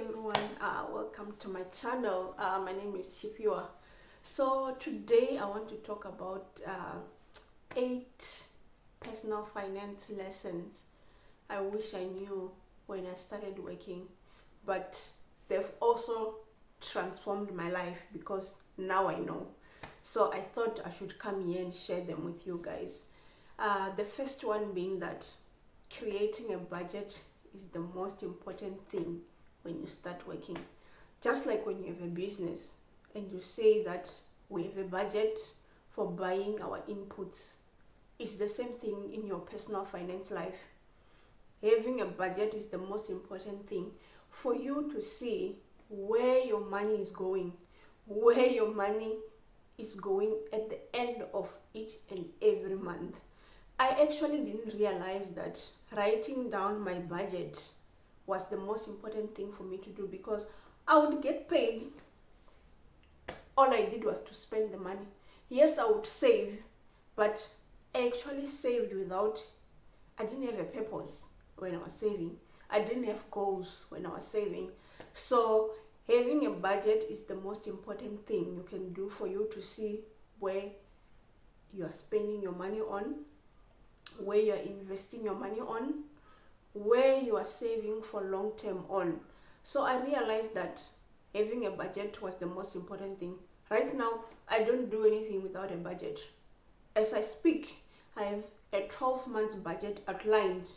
everyone, welcome to my channel. My name is Chipiwa. So today I want to talk about 8 personal finance lessons I wish I knew when I started working, but they've also transformed my life because now I know. So I thought I should come here and share them with you guys. The first one being that creating a budget is the most important thing when you start working. Just like when you have a business and you say that we have a budget for buying our inputs, it's the same thing in your personal finance life. Having a budget is the most important thing for you to see where your money is going, at the end of each and every month. I actually didn't realize that writing down my budget was the most important thing for me to do, because I would get paid. All I did was to spend the money. Yes, I would save, but I actually saved I didn't have a purpose when I was saving. I didn't have goals when I was saving. So having a budget is the most important thing you can do for you to see where you are spending your money on, where you are investing your money on, where you are saving for long term on. So I realized that having a budget was the most important thing. Right now, I don't do anything without a budget. As I speak, I have a 12 months budget outlined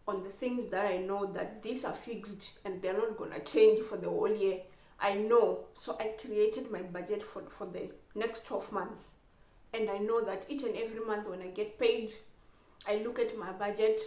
on the things that I know that these are fixed and they're not gonna change for the whole year. I know, so I created my budget for the next 12 months. And I know that each and every month when I get paid, I look at my budget,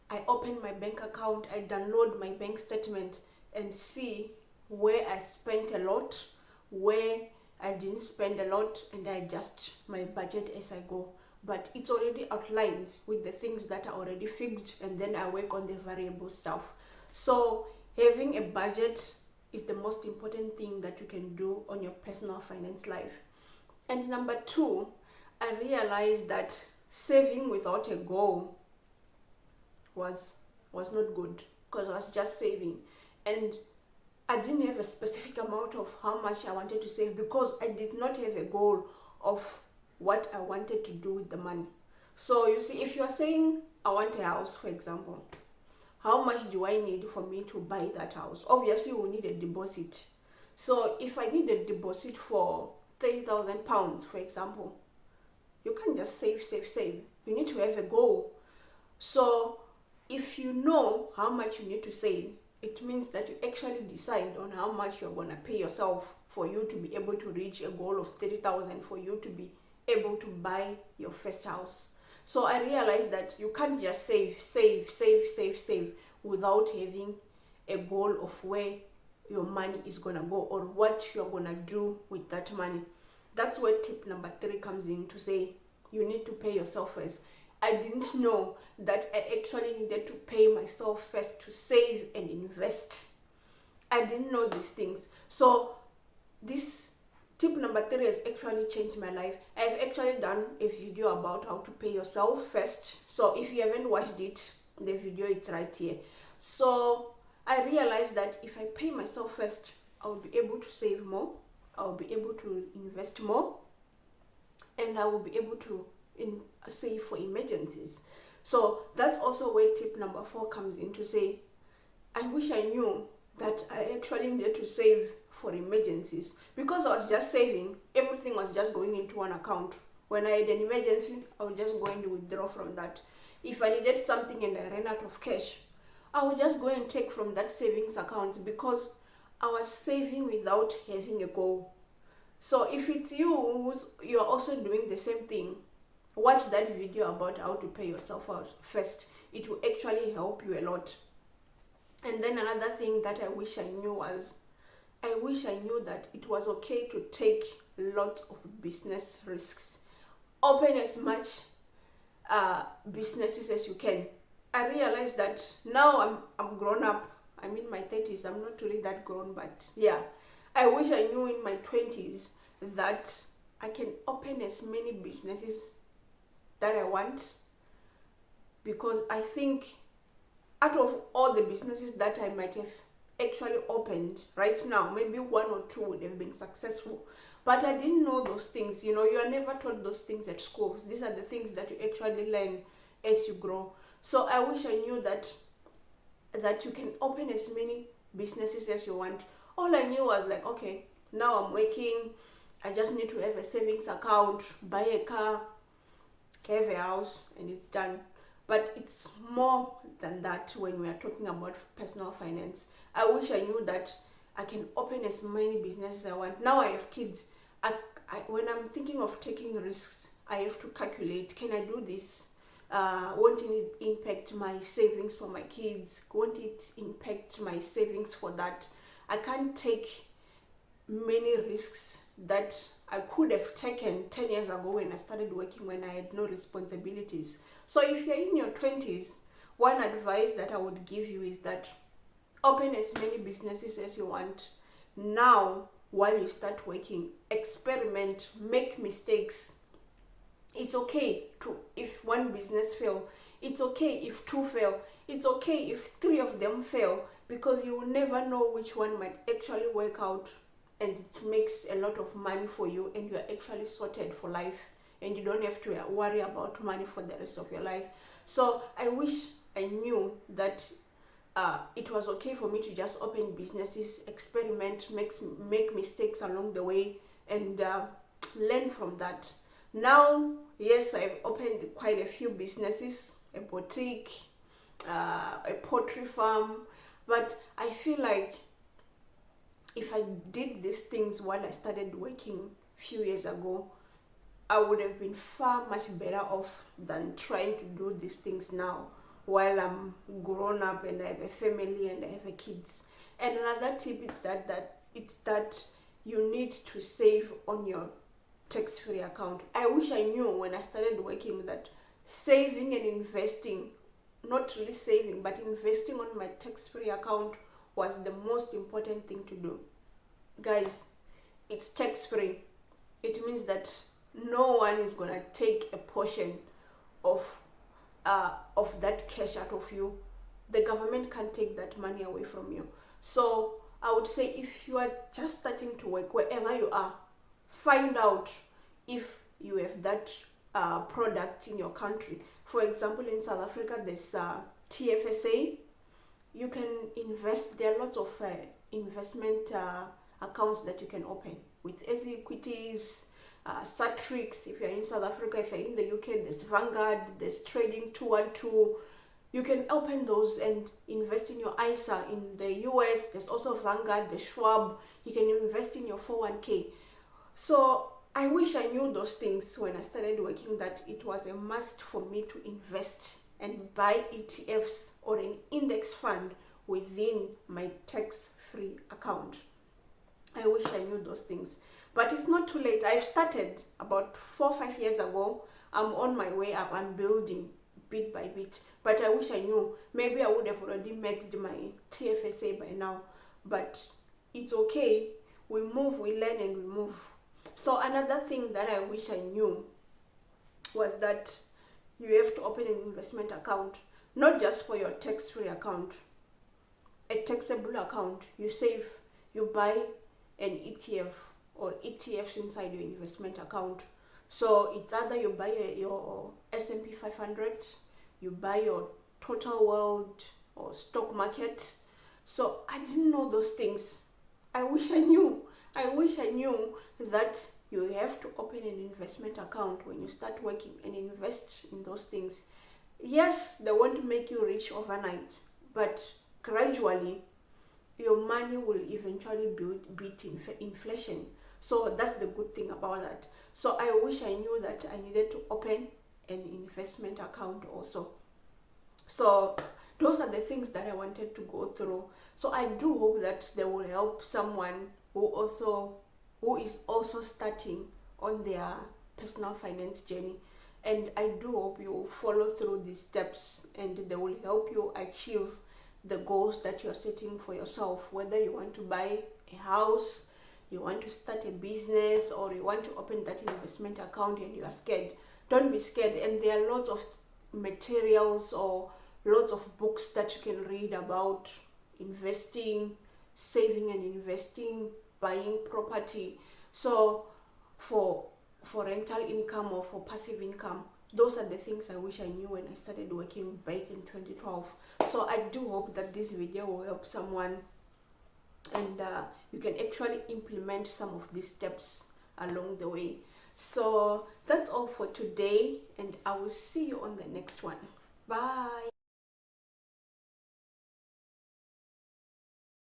I open my bank account, I download my bank statement and see where I spent a lot, where I didn't spend a lot, and I adjust my budget as I go. But it's already outlined with the things that are already fixed, and then I work on the variable stuff. So having a budget is the most important thing that you can do on your personal finance life. And number 2, I realized that saving without a goal was not good, because I was just saving and I didn't have a specific amount of how much I wanted to save, because I did not have a goal of what I wanted to do with the money. So you see, if you are saying I want a house, for example, how much do I need for me to buy that house? Obviously, we need a deposit. So if I need a deposit for 30,000 pounds, for example, you can't just save. You need to have a goal. So if you know how much you need to save, it means that you actually decide on how much you're going to pay yourself for you to be able to reach a goal of 30,000, for you to be able to buy your first house. So I realized that you can't just save without having a goal of where your money is going to go or what you're going to do with that money. That's where tip number 3 comes in, to say you need to pay yourself first. I didn't know that I actually needed to pay myself first to save and invest. I didn't know these things. So this tip number 3 has actually changed my life. I've actually done a video about how to pay yourself first. So if you haven't watched it, the video is right here. So I realized that if I pay myself first, I'll be able to save more, I'll be able to invest more, and I will be able to save for emergencies. So that's also where tip number 4 comes in, to say I wish I knew that I actually needed to save for emergencies, because I was just saving. Everything was just going into one account. When I had an emergency, I would just go and withdraw from that. If I needed something and I ran out of cash, I would just go and take from that savings account, because I was saving without having a goal. So if it's you're also doing the same thing, watch that video about how to pay yourself out first. It will actually help you a lot. And then another thing that I wish I knew was, I wish I knew that it was okay to take lots of business risks. Open as much businesses as you can. I realized that now I'm grown up. I'm in my 30s. I'm not really that grown, but yeah. I wish I knew in my 20s that I can open as many businesses that I want, because I think out of all the businesses that I might have actually opened right now, maybe one or two would have been successful. But I didn't know those things. You are never taught those things at schools. These are the things that you actually learn as you grow. So I wish I knew that you can open as many businesses as you want. All I knew was like, okay, now I'm working, I just need to have a savings account, buy a car, have a house, and it's done. But it's more than that when we are talking about personal finance. I wish I knew that I can open as many businesses as I want. Now I have kids. When I'm thinking of taking risks, I have to calculate, can I do this? Won't it impact my savings for my kids? Won't it impact my savings for that? I can't take many risks that I could have taken 10 years ago when I started working, when I had no responsibilities. So if you're in your 20s, one advice that I would give you is that open as many businesses as you want. Now, while you start working, experiment, make mistakes. It's okay if one business fail. It's okay if two fail. It's okay if three of them fail, because you will never know which one might actually work out and it makes a lot of money for you, and you are actually sorted for life, and you don't have to worry about money for the rest of your life. So I wish I knew that it was okay for me to just open businesses, experiment, make mistakes along the way, and learn from that. Now, yes, I've opened quite a few businesses, a boutique, a poultry farm, but I feel like if I did these things while I started working a few years ago, I would have been far much better off than trying to do these things now while I'm grown up and I have a family and I have a kids. And another tip is that you need to save on your tax-free account. I wish I knew when I started working that saving and investing, not really saving, but investing on my tax-free account was the most important thing to do. Guys, it's tax-free. It means that no one is gonna take a portion of that cash out of you. The government can't take that money away from you. So I would say, if you are just starting to work, wherever you are, find out if you have that product in your country. For example, in South Africa, there's TFSA. You can invest. There are lots of investment accounts that you can open with Easy Equities, Satrix. If you're in South Africa, if you're in the UK, there's Vanguard, there's Trading 212. You can open those and invest in your ISA. In the US, there's also Vanguard, the Schwab. You can invest in your 401k. So I wish I knew those things when I started working, that it was a must for me to invest and buy ETFs or an index fund within my tax-free account. I wish I knew those things. But it's not too late. I've started about 4 or 5 years ago. I'm on my way up. I'm building bit by bit. But I wish I knew. Maybe I would have already maxed my TFSA by now. But it's okay. We move, we learn, and we move. So another thing that I wish I knew was that you have to open an investment account, not just for your tax-free account, a taxable account. You save, you buy an ETF or ETFs inside your investment account. So it's either you buy your S&P 500, you buy your total world or stock market. So I didn't know those things. I wish I knew. I wish I knew that you have to open an investment account when you start working and invest in those things. Yes, they won't make you rich overnight, but gradually your money will eventually beat inflation. So that's the good thing about that. So I wish I knew that I needed to open an investment account also. So those are the things that I wanted to go through. So I do hope that they will help someone who is also starting on their personal finance journey. And I do hope you follow through these steps and they will help you achieve the goals that you're setting for yourself. Whether you want to buy a house, you want to start a business, or you want to open that investment account and you are scared, don't be scared. And there are lots of materials or lots of books that you can read about investing, saving and investing, buying property. So for rental income or for passive income, those are the things I wish I knew when I started working back in 2012. So I do hope that this video will help someone, and you can actually implement some of these steps along the way. So that's all for today, and I will see you on the next one. Bye.